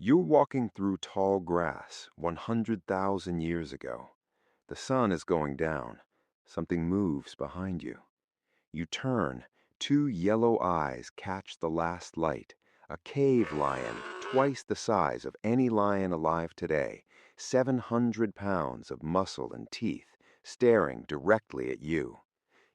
You're walking through tall grass 100,000 years ago. The sun is going down. Something moves behind you. You turn. Two yellow eyes catch the last light. A cave lion, twice the size of any lion alive today, 700 pounds of muscle and teeth, staring directly at you.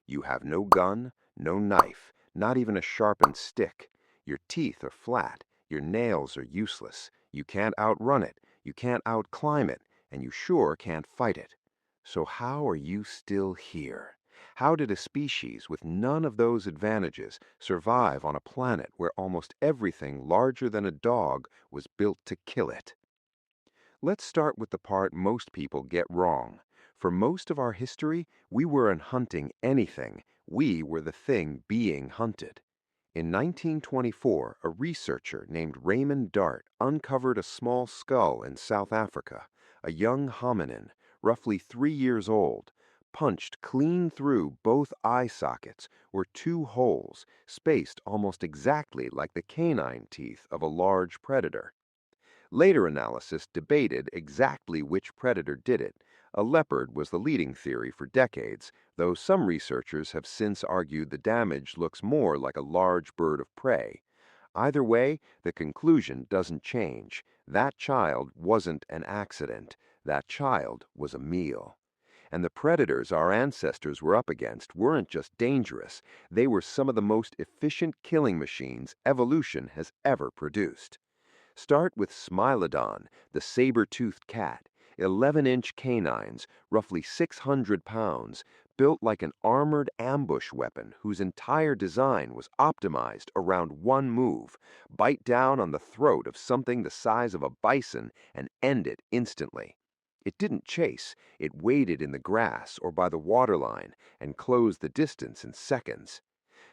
You have no gun, no knife, not even a sharpened stick. Your teeth are flat, your nails are useless. You can't outrun it, you can't outclimb it, and you sure can't fight it. So how are you still here? How did a species with none of those advantages survive on a planet where almost everything larger than a dog was built to kill it? Let's start with the part most people get wrong. For most of our history, we weren't hunting anything. We were the thing being hunted. In 1924, a researcher named Raymond Dart uncovered a small skull in South Africa. A young hominin, roughly 3 years old. Punched clean through both eye sockets were two holes, spaced almost exactly like the canine teeth of a large predator. Later analysis debated exactly which predator did it. A leopard was the leading theory for decades, though some researchers have since argued the damage looks more like a large bird of prey. Either way, the conclusion doesn't change. That child wasn't an accident. That child was a meal. And the predators our ancestors were up against weren't just dangerous, they were some of the most efficient killing machines evolution has ever produced. Start with Smilodon, the saber-toothed cat, 11-inch canines, roughly 600 pounds, built like an armored ambush weapon whose entire design was optimized around one move: bite down on the throat of something the size of a bison and end it instantly. It didn't chase, it waited in the grass or by the waterline and closed the distance in seconds.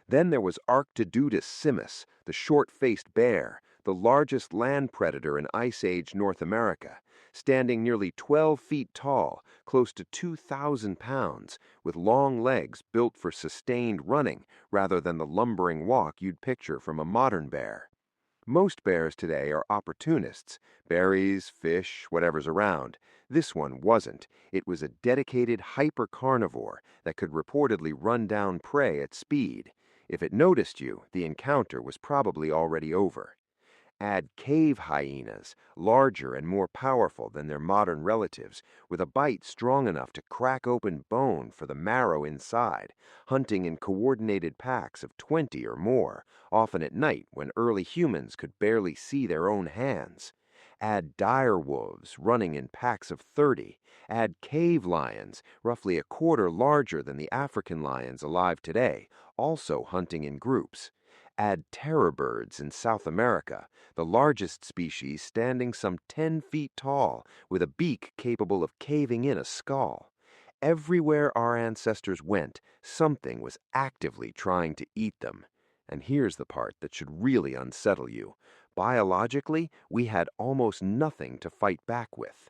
Then there was Arctodudus simus, the short-faced bear, the largest land predator in Ice Age North America, standing nearly 12 feet tall, close to 2,000 pounds, with long legs built for sustained running rather than the lumbering walk you'd picture from a modern bear. Most bears today are opportunists, berries, fish, whatever's around. This one wasn't. It was a dedicated hyper-carnivore that could reportedly run down prey at speed. If it noticed you, the encounter was probably already over. Add cave hyenas, larger and more powerful than their modern relatives, with a bite strong enough to crack open bone for the marrow inside, hunting in coordinated packs of 20 or more, often at night when early humans could barely see their own hands. Add dire wolves running in packs of 30. Add cave lions, roughly a quarter larger than the African lions alive today, also hunting in groups. Add terror birds in South America, the largest species standing some 10 feet tall, with a beak capable of caving in a skull. Everywhere our ancestors went, something was actively trying to eat them. And here's the part that should really unsettle you. Biologically, we had almost nothing to fight back with.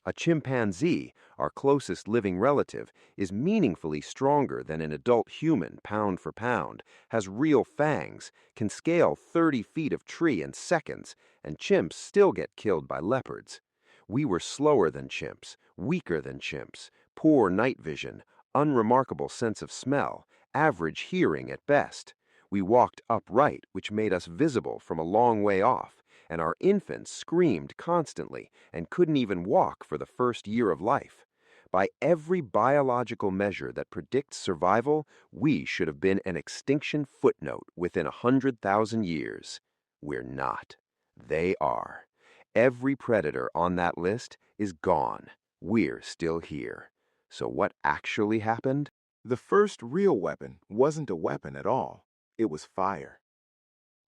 A chimpanzee, our closest living relative, is meaningfully stronger than an adult human pound for pound, has real fangs, can scale 30 feet of tree in seconds, and chimps still get killed by leopards. We were slower than chimps, weaker than chimps, poor night vision, unremarkable sense of smell, average hearing at best. We walked upright, which made us visible from a long way off, and our infants screamed constantly and couldn't even walk for the first year of life. By every biological measure that predicts survival, we should have been an extinction footnote within 100,000 years. We're not. They are. Every predator on that list is gone. We're still here. So what actually happened? The first real weapon wasn't a weapon at all. It was fire.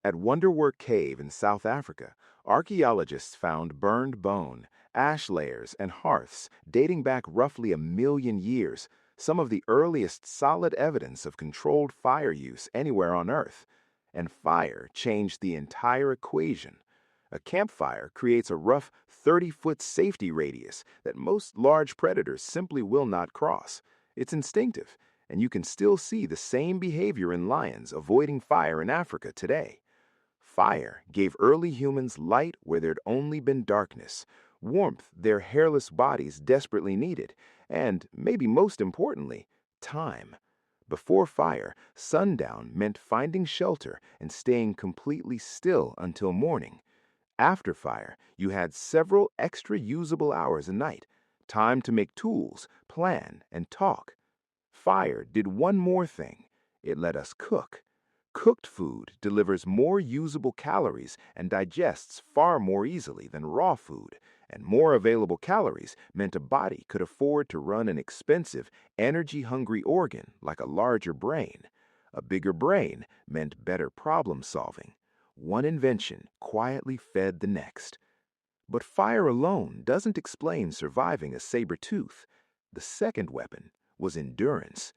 At Wonderwork Cave in South Africa, archaeologists found burned bone, ash layers, and hearths dating back roughly 1,000,000 years, some of the earliest solid evidence of controlled fire use anywhere on Earth. And fire changed the entire equation. A campfire creates a rough 30-foot safety radius that most large predators simply will not cross. It's instinctive, and you can still see the same behavior in lions avoiding fire in Africa today. Fire gave early humans light where there'd only been darkness, warmth their hairless bodies desperately needed, and, maybe most importantly, time. Before fire, sundown meant finding shelter and staying completely still until morning. After fire, you had several extra usable hours a night, time to make tools, plan, and talk. Fire did one more thing. It let us cook. Cooked food delivers more usable calories and digests far more easily than raw food, and more available calories meant a body could afford to run an expensive, energy-hungry organ like a larger brain. A bigger brain meant better problem solving. One invention quietly fed the next. But fire alone doesn't explain surviving a saber-tooth. The second weapon was endurance.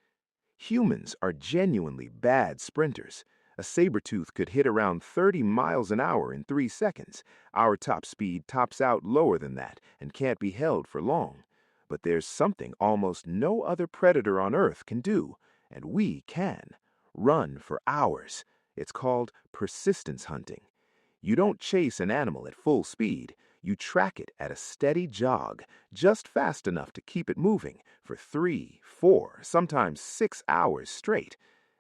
Humans are genuinely bad sprinters. A saber-tooth could hit around 30 miles an hour in 3 seconds. Our top speed tops out lower than that and can't be held for long. But there's something almost no other predator on Earth can do, and we can. Run for hours. It's called persistence hunting. You don't chase an animal at full speed. You track it at a steady jog, just fast enough to keep it moving for 3, 4, sometimes 6 hours straight.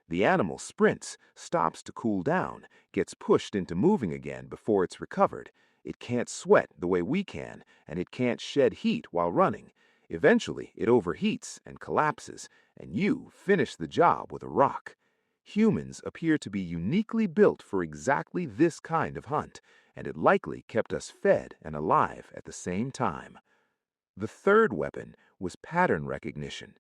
The animal sprints, stops to cool down, gets pushed into moving again before it's recovered. It can't sweat the way we can, and it can't shed heat while running. Eventually, it overheats and collapses, and you finish the job with a rock. Humans appear to be uniquely built for exactly this kind of hunt, and it likely kept us fed and alive at the same time. The third weapon was pattern recognition.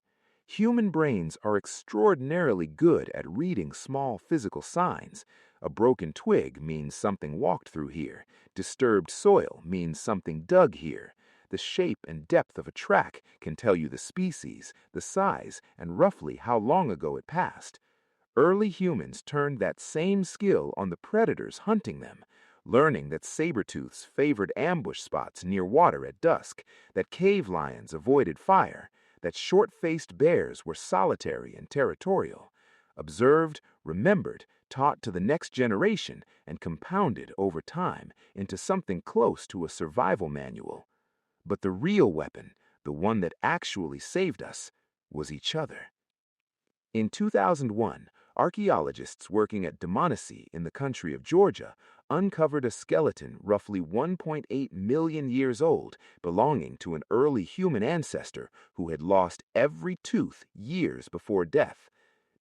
Human brains are extraordinarily good at reading small physical signs. A broken twig means something walked through here. Disturbed soil means something dug here. The shape and depth of a track can tell you the species, the size, and roughly how long ago it passed. Early humans turned that same skill on the predators hunting them, learning that saber-tooths favored ambush spots near water at dusk, that cave lions avoided fire, that short-faced bears were solitary and territorial. Observed, remembered, taught to the next generation, and compounded over time into something close to a survival manual. But the real weapon, the one that actually saved us, was each other. In 2001, archaeologists working at Dmanisi in the country of Georgia uncovered a skeleton roughly 1.8 million years old belonging to an early human ancestor who had lost every tooth years before death.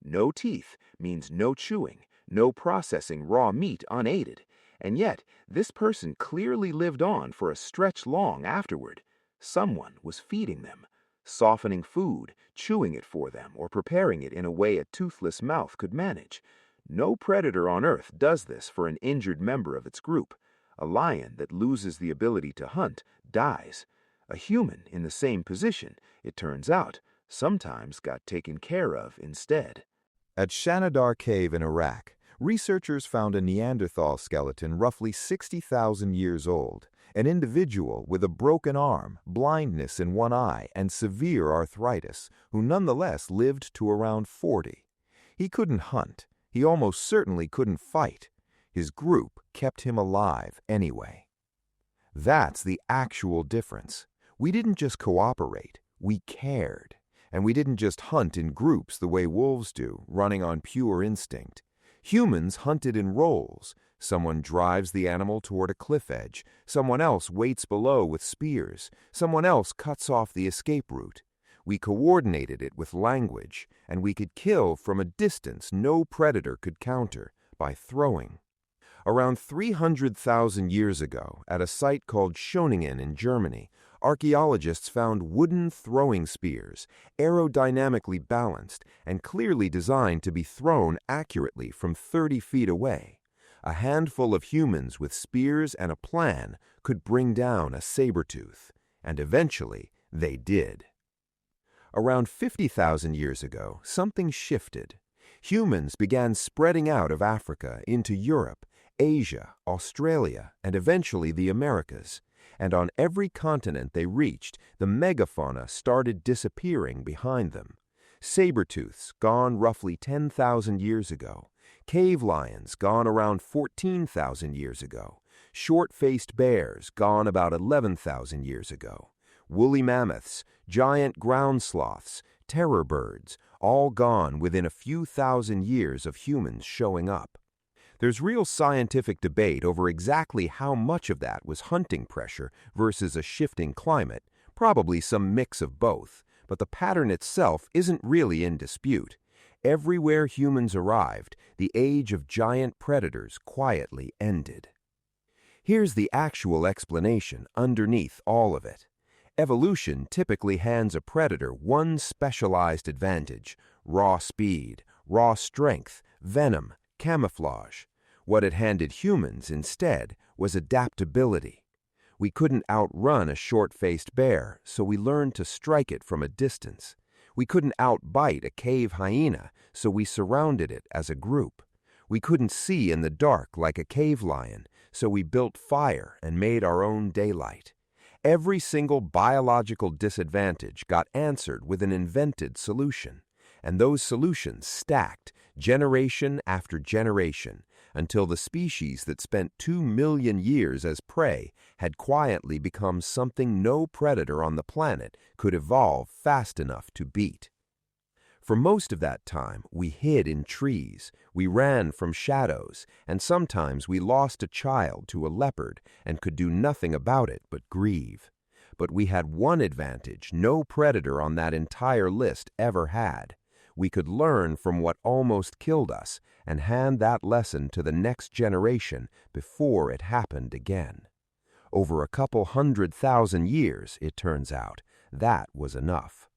No teeth means no chewing, no processing raw meat unaided, and yet this person clearly lived on for a stretch long afterward. Someone was feeding them, softening food, chewing it for them, or preparing it in a way a toothless mouth could manage. No predator on Earth does this for an injured member of its group. A lion that loses the ability to hunt dies. A human in the same position, it turns out, sometimes got taken care of instead. At Shanidar Cave in Iraq, researchers found a Neanderthal skeleton roughly 60,000 years old, an individual with a broken arm, blindness in one eye, and severe arthritis, who nonetheless lived to around 40. He couldn't hunt. He almost certainly couldn't fight. His group kept him alive anyway. That's the actual difference. We didn't just cooperate, we cared. And we didn't just hunt in groups the way wolves do, running on pure instinct. Humans hunted in roles. Someone drives the animal toward a cliff edge. Someone else waits below with spears. Someone else cuts off the escape route. We coordinated it with language, and we could kill from a distance no predator could counter by throwing. Around 300,000 years ago, at a site called Schöningen in Germany, archaeologists found wooden throwing spears, aerodynamically balanced and clearly designed to be thrown accurately from 30 feet away. A handful of humans with spears and a plan could bring down a saber-tooth, and eventually they did. Around 50,000 years ago, something shifted. Humans began spreading out of Africa into Europe, Asia, Australia, and eventually the Americas. And on every continent they reached, the megafauna started disappearing behind them. Saber-tooths, gone roughly 10,000 years ago. Cave lions, gone around 14,000 years ago. Short-faced bears, gone about 11,000 years ago. Woolly mammoths, giant ground sloths, terror birds, all gone within a few thousand years of humans showing up. There's real scientific debate over exactly how much of that was hunting pressure versus a shifting climate, probably some mix of both, but the pattern itself isn't really in dispute. Everywhere humans arrived, the age of giant predators quietly ended. Here's the actual explanation underneath all of it. Evolution typically hands a predator one specialized advantage: raw speed, raw strength, venom, camouflage. What it handed humans instead was adaptability. We couldn't outrun a short-faced bear, so we learned to strike it from a distance. We couldn't outbite a cave hyena, so we surrounded it as a group. We couldn't see in the dark like a cave lion, so we built fire and made our own daylight. Every single biological disadvantage got answered with an invented solution, and those solutions stacked generation after generation until the species that spent 2 million years as prey had quietly become something no predator on the planet could evolve fast enough to beat. For most of that time, we hid in trees, we ran from shadows, and sometimes we lost a child to a leopard and could do nothing about it but grieve. But we had one advantage no predator on that entire list ever had. We could learn from what almost killed us and hand that lesson to the next generation before it happened again. Over a couple 100,000 years, it turns out, that was enough.